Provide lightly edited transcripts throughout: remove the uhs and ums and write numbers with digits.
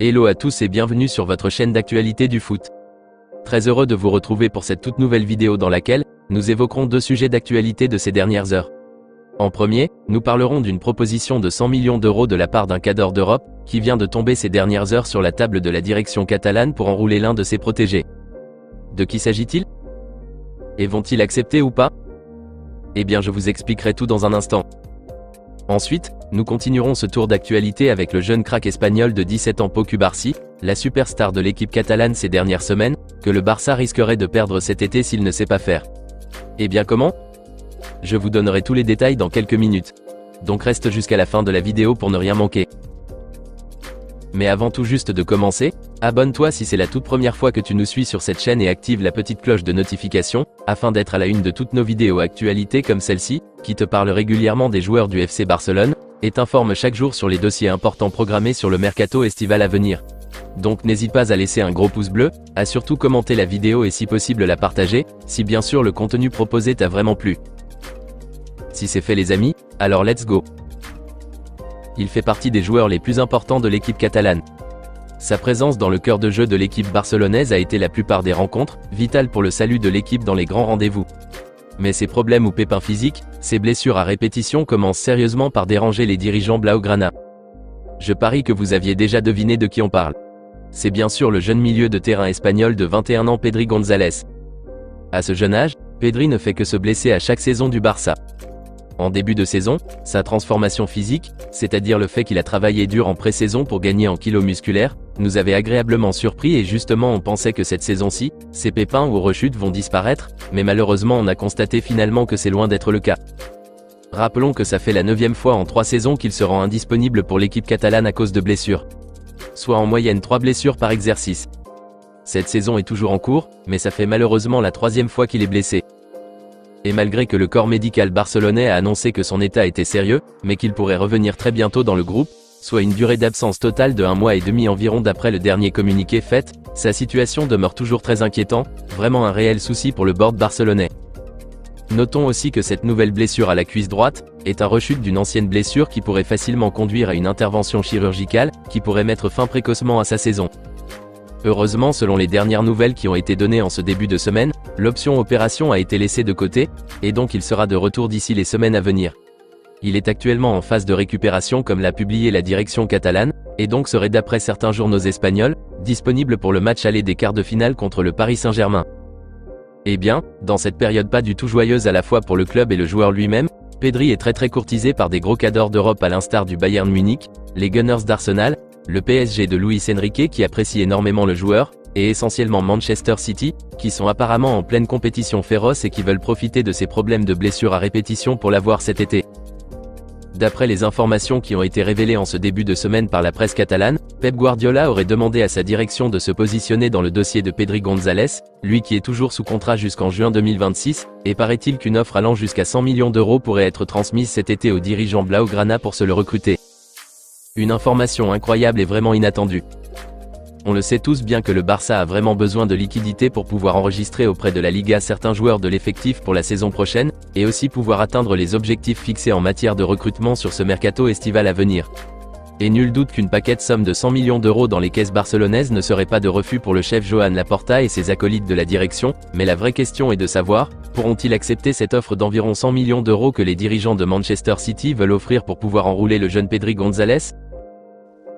Hello à tous et bienvenue sur votre chaîne d'actualité du foot. Très heureux de vous retrouver pour cette toute nouvelle vidéo dans laquelle nous évoquerons deux sujets d'actualité de ces dernières heures. En premier, nous parlerons d'une proposition de 100 millions d'euros de la part d'un cadre d'Europe qui vient de tomber ces dernières heures sur la table de la direction catalane pour enrouler l'un de ses protégés. De qui s'agit-il? Et vont-ils accepter ou pas? Eh bien je vous expliquerai tout dans un instant. Ensuite, nous continuerons ce tour d'actualité avec le jeune crack espagnol de 17 ans Pau Cubarsí, la superstar de l'équipe catalane ces dernières semaines, que le Barça risquerait de perdre cet été s'il ne sait pas faire. Eh bien comment? Je vous donnerai tous les détails dans quelques minutes. Donc reste jusqu'à la fin de la vidéo pour ne rien manquer. Mais avant tout juste de commencer, abonne-toi si c'est la toute première fois que tu nous suis sur cette chaîne et active la petite cloche de notification, afin d'être à la une de toutes nos vidéos actualités comme celle-ci, qui te parle régulièrement des joueurs du FC Barcelone, et t'informe chaque jour sur les dossiers importants programmés sur le mercato estival à venir. Donc n'hésite pas à laisser un gros pouce bleu, à surtout commenter la vidéo et si possible la partager, si bien sûr le contenu proposé t'a vraiment plu. Si c'est fait les amis, alors let's go! Il fait partie des joueurs les plus importants de l'équipe catalane. Sa présence dans le cœur de jeu de l'équipe barcelonaise a été la plupart des rencontres, vitale pour le salut de l'équipe dans les grands rendez-vous. Mais ses problèmes ou pépins physiques, ses blessures à répétition commencent sérieusement par déranger les dirigeants blaugrana. Je parie que vous aviez déjà deviné de qui on parle. C'est bien sûr le jeune milieu de terrain espagnol de 21 ans Pedri González. À ce jeune âge, Pedri ne fait que se blesser à chaque saison du Barça. En début de saison, sa transformation physique, c'est-à-dire le fait qu'il a travaillé dur en pré-saison pour gagner en kilos musculaires, nous avait agréablement surpris et justement on pensait que cette saison-ci, ses pépins ou rechutes vont disparaître, mais malheureusement on a constaté finalement que c'est loin d'être le cas. Rappelons que ça fait la 9e fois en 3 saisons qu'il se rend indisponible pour l'équipe catalane à cause de blessures. Soit en moyenne 3 blessures par exercice. Cette saison est toujours en cours, mais ça fait malheureusement la 3e fois qu'il est blessé. Et malgré que le corps médical barcelonais a annoncé que son état était sérieux, mais qu'il pourrait revenir très bientôt dans le groupe, soit une durée d'absence totale de 1 mois et demi environ d'après le dernier communiqué fait, sa situation demeure toujours très inquiétante, vraiment un réel souci pour le board barcelonais. Notons aussi que cette nouvelle blessure à la cuisse droite est un rechute d'une ancienne blessure qui pourrait facilement conduire à une intervention chirurgicale, qui pourrait mettre fin précocement à sa saison. Heureusement, selon les dernières nouvelles qui ont été données en ce début de semaine, l'option opération a été laissée de côté, et donc il sera de retour d'ici les semaines à venir. Il est actuellement en phase de récupération comme l'a publié la direction catalane, et donc serait d'après certains journaux espagnols, disponible pour le match aller des quarts de finale contre le Paris Saint-Germain. Eh bien, dans cette période pas du tout joyeuse à la fois pour le club et le joueur lui-même, Pedri est très courtisé par des gros cadors d'Europe à l'instar du Bayern Munich, les Gunners d'Arsenal, le PSG de Luis Enrique qui apprécie énormément le joueur, et essentiellement Manchester City, qui sont apparemment en pleine compétition féroce et qui veulent profiter de ses problèmes de blessures à répétition pour l'avoir cet été. D'après les informations qui ont été révélées en ce début de semaine par la presse catalane, Pep Guardiola aurait demandé à sa direction de se positionner dans le dossier de Pedri González, lui qui est toujours sous contrat jusqu'en juin 2026, et paraît-il qu'une offre allant jusqu'à 100 millions d'euros pourrait être transmise cet été aux dirigeants blaugrana pour se le recruter. Une information incroyable et vraiment inattendue. On le sait tous bien que le Barça a vraiment besoin de liquidités pour pouvoir enregistrer auprès de la Liga certains joueurs de l'effectif pour la saison prochaine, et aussi pouvoir atteindre les objectifs fixés en matière de recrutement sur ce mercato estival à venir. Et nul doute qu'une paquette somme de 100 millions d'euros dans les caisses barcelonaises ne serait pas de refus pour le chef Joan Laporta et ses acolytes de la direction, mais la vraie question est de savoir, pourront-ils accepter cette offre d'environ 100 millions d'euros que les dirigeants de Manchester City veulent offrir pour pouvoir enrouler le jeune Pedri González?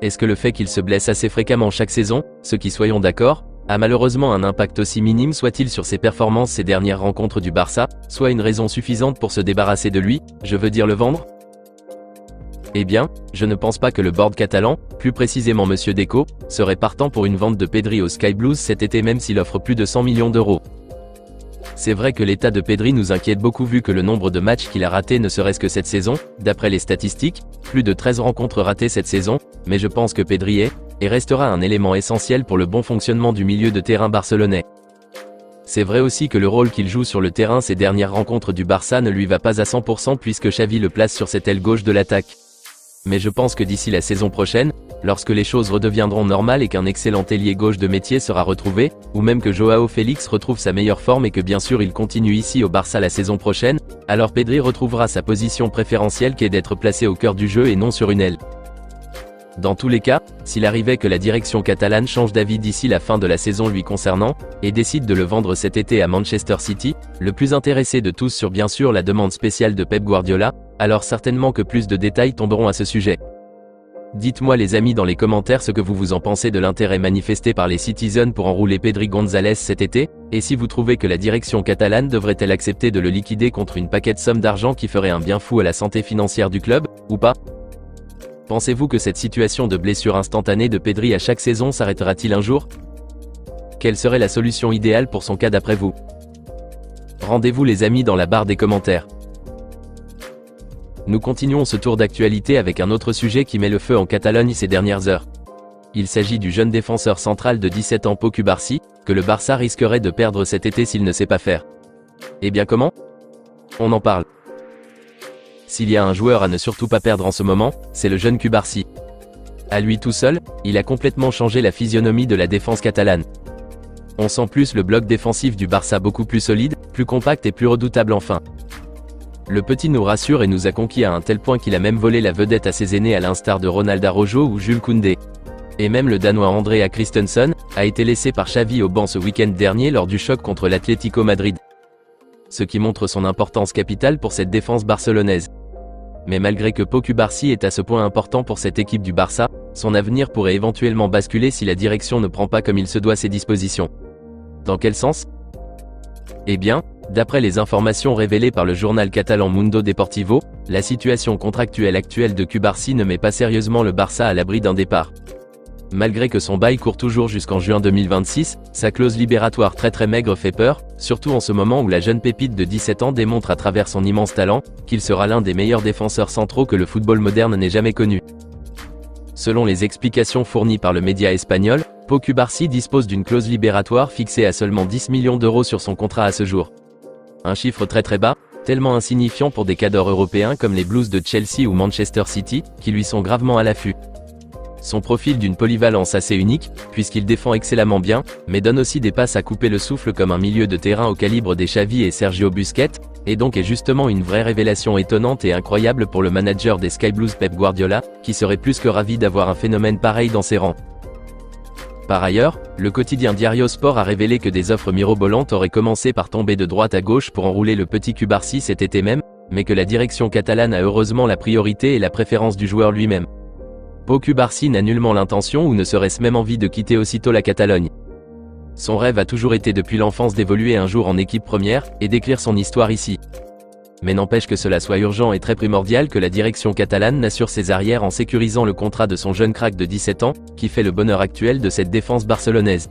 Est-ce que le fait qu'il se blesse assez fréquemment chaque saison, ce qui soyons d'accord, a malheureusement un impact aussi minime soit-il sur ses performances ces dernières rencontres du Barça, soit une raison suffisante pour se débarrasser de lui, je veux dire le vendre? Eh bien, je ne pense pas que le board catalan, plus précisément Monsieur Deco, serait partant pour une vente de Pedri aux Sky Blues cet été même s'il offre plus de 100 millions d'euros. C'est vrai que l'état de Pedri nous inquiète beaucoup vu que le nombre de matchs qu'il a ratés ne serait-ce que cette saison, d'après les statistiques, plus de 13 rencontres ratées cette saison, mais je pense que Pedri est, et restera un élément essentiel pour le bon fonctionnement du milieu de terrain barcelonais. C'est vrai aussi que le rôle qu'il joue sur le terrain ces dernières rencontres du Barça ne lui va pas à 100% puisque Xavi le place sur cette aile gauche de l'attaque. Mais je pense que d'ici la saison prochaine, lorsque les choses redeviendront normales et qu'un excellent ailier gauche de métier sera retrouvé, ou même que Joao Félix retrouve sa meilleure forme et que bien sûr il continue ici au Barça la saison prochaine, alors Pedri retrouvera sa position préférentielle qui est d'être placé au cœur du jeu et non sur une aile. Dans tous les cas, s'il arrivait que la direction catalane change d'avis d'ici la fin de la saison lui concernant, et décide de le vendre cet été à Manchester City, le plus intéressé de tous sur bien sûr la demande spéciale de Pep Guardiola, alors certainement que plus de détails tomberont à ce sujet. Dites-moi les amis dans les commentaires ce que vous en pensez de l'intérêt manifesté par les Citizens pour enrouler Pedri González cet été, et si vous trouvez que la direction catalane devrait-elle accepter de le liquider contre une paquette somme d'argent qui ferait un bien fou à la santé financière du club, ou pas? Pensez-vous que cette situation de blessure instantanée de Pedri à chaque saison s'arrêtera-t-il un jour? Quelle serait la solution idéale pour son cas d'après vous? Rendez-vous les amis dans la barre des commentaires. Nous continuons ce tour d'actualité avec un autre sujet qui met le feu en Catalogne ces dernières heures. Il s'agit du jeune défenseur central de 17 ans Pau Cubarsí, que le Barça risquerait de perdre cet été s'il ne sait pas faire. Eh bien comment? On en parle. S'il y a un joueur à ne surtout pas perdre en ce moment, c'est le jeune Cubarsí. À lui tout seul, il a complètement changé la physionomie de la défense catalane. On sent plus le bloc défensif du Barça beaucoup plus solide, plus compact et plus redoutable enfin. Le petit nous rassure et nous a conquis à un tel point qu'il a même volé la vedette à ses aînés à l'instar de Ronald Araujo ou Jules Koundé. Et même le Danois Andrea Christensen a été laissé par Xavi au banc ce week-end dernier lors du choc contre l'Atlético Madrid. Ce qui montre son importance capitale pour cette défense barcelonaise. Mais malgré que Pau Cubarsí est à ce point important pour cette équipe du Barça, son avenir pourrait éventuellement basculer si la direction ne prend pas comme il se doit ses dispositions. Dans quel sens? Eh bien, d'après les informations révélées par le journal catalan Mundo Deportivo, la situation contractuelle actuelle de Cubarsí ne met pas sérieusement le Barça à l'abri d'un départ. Malgré que son bail court toujours jusqu'en juin 2026, sa clause libératoire très maigre fait peur, surtout en ce moment où la jeune pépite de 17 ans démontre à travers son immense talent, qu'il sera l'un des meilleurs défenseurs centraux que le football moderne n'ait jamais connu. Selon les explications fournies par le média espagnol, Pau Cubarsí dispose d'une clause libératoire fixée à seulement 10 millions d'euros sur son contrat à ce jour. Un chiffre très bas, tellement insignifiant pour des cadors européens comme les Blues de Chelsea ou Manchester City, qui lui sont gravement à l'affût. Son profil d'une polyvalence assez unique, puisqu'il défend excellemment bien, mais donne aussi des passes à couper le souffle comme un milieu de terrain au calibre des Xavi et Sergio Busquets, et donc est justement une vraie révélation étonnante et incroyable pour le manager des Sky Blues Pep Guardiola, qui serait plus que ravi d'avoir un phénomène pareil dans ses rangs. Par ailleurs, le quotidien Diario Sport a révélé que des offres mirobolantes auraient commencé par tomber de droite à gauche pour enrouler le petit Cubarsí cet été même, mais que la direction catalane a heureusement la priorité et la préférence du joueur lui-même. Pau Cubarsí n'a nullement l'intention ou ne serait-ce même envie de quitter aussitôt la Catalogne. Son rêve a toujours été depuis l'enfance d'évoluer un jour en équipe première, et d'écrire son histoire ici. Mais n'empêche que cela soit urgent et très primordial que la direction catalane n'assure ses arrières en sécurisant le contrat de son jeune crack de 17 ans, qui fait le bonheur actuel de cette défense barcelonaise.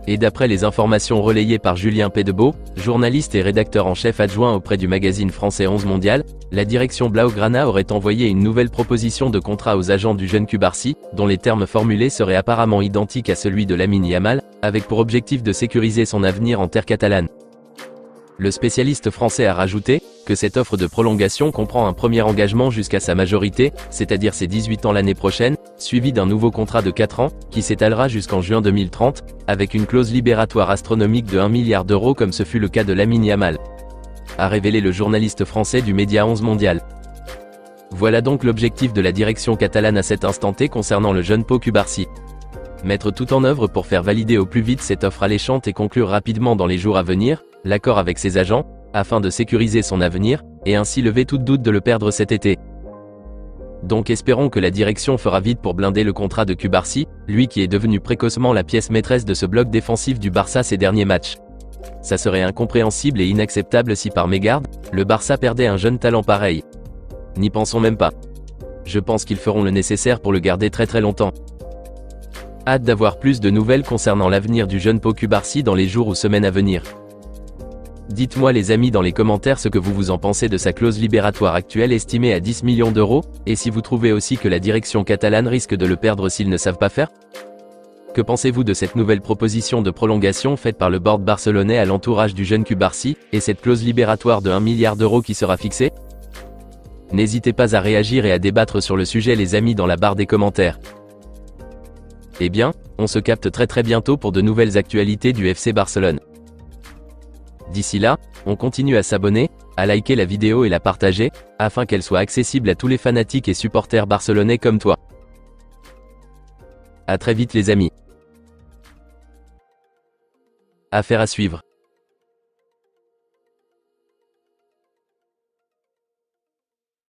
Et d'après les informations relayées par Julien Pedebeau, journaliste et rédacteur en chef adjoint auprès du magazine français 11 Mondial, la direction Blaugrana aurait envoyé une nouvelle proposition de contrat aux agents du jeune Cubarsí, dont les termes formulés seraient apparemment identiques à celui de Lamine Yamal, avec pour objectif de sécuriser son avenir en terre catalane. Le spécialiste français a rajouté que cette offre de prolongation comprend un premier engagement jusqu'à sa majorité, c'est-à-dire ses 18 ans l'année prochaine, suivi d'un nouveau contrat de 4 ans, qui s'étalera jusqu'en juin 2030, avec une clause libératoire astronomique de 1 milliard d'euros comme ce fut le cas de Lamine Yamal, a révélé le journaliste français du média 11 Mondial. Voilà donc l'objectif de la direction catalane à cet instant T concernant le jeune Pau Cubarsí. Mettre tout en œuvre pour faire valider au plus vite cette offre alléchante et conclure rapidement dans les jours à venir, l'accord avec ses agents, afin de sécuriser son avenir, et ainsi lever tout doute de le perdre cet été. Donc espérons que la direction fera vite pour blinder le contrat de Cubarsí, lui qui est devenu précocement la pièce maîtresse de ce bloc défensif du Barça ces derniers matchs. Ça serait incompréhensible et inacceptable si par mégarde, le Barça perdait un jeune talent pareil. N'y pensons même pas. Je pense qu'ils feront le nécessaire pour le garder très longtemps. Hâte d'avoir plus de nouvelles concernant l'avenir du jeune Pau Cubarsí dans les jours ou semaines à venir. Dites-moi les amis dans les commentaires ce que vous en pensez de sa clause libératoire actuelle estimée à 10 millions d'euros, et si vous trouvez aussi que la direction catalane risque de le perdre s'ils ne savent pas faire. Que pensez-vous de cette nouvelle proposition de prolongation faite par le board barcelonais à l'entourage du jeune Cubarsí, et cette clause libératoire de 1 milliard d'euros qui sera fixée? N'hésitez pas à réagir et à débattre sur le sujet les amis dans la barre des commentaires. Eh bien, on se capte très bientôt pour de nouvelles actualités du FC Barcelone. D'ici là, on continue à s'abonner, à liker la vidéo et la partager, afin qu'elle soit accessible à tous les fanatiques et supporters barcelonais comme toi. À très vite les amis. Affaire à suivre.